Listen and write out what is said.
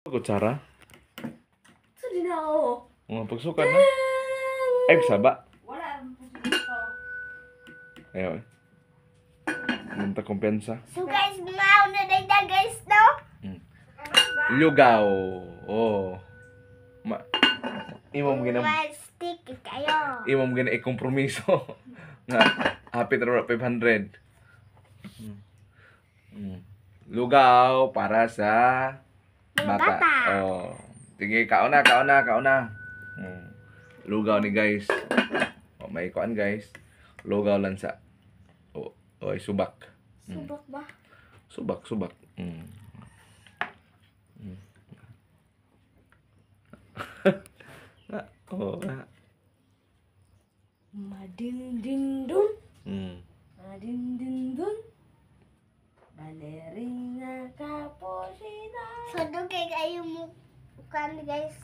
Kutsara? So, di na ako. Mga pagsukat na. Ay, saba. Wala rin po dito. Ayaw eh. Munta kumpensa. So guys, mga na dayda guys, no? Lugaw. Oh. Imam gina Well, stick kayo. imam gina ikompromiso. Nga hapit ra 500. Lugaw para sa Mga bata. bata. Oh. Sige, kauna. Lugaw ni guys. Oh, may kuan guys. Lugaw lansa. Oh, oy subak. Subak ba? Subak. Oh. Madindindun. Hmm. Madindindun. Ballerina Capuchina. So, doon kayo mo kan guys.